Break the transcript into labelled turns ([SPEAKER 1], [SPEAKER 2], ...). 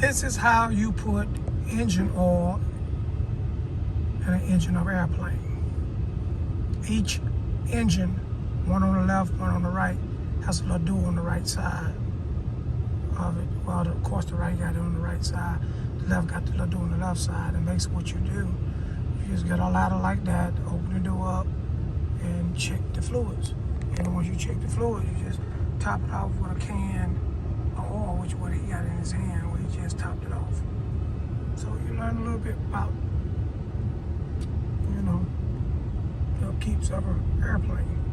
[SPEAKER 1] This is how you put engine oil in an engine of an airplane. Each engine, one on the left, one on the right, has a little door on the right side of it. Well, of course, the right got it on the right side. The left got the little door on the left side. And basically what you do, you just get a ladder like that, open the door up, and check the fluids. And once you check the fluids, you just top it off with a can of oil, which what he got in his hand, where he just topped it off. So you learn a little bit about, the upkeeps of an airplane.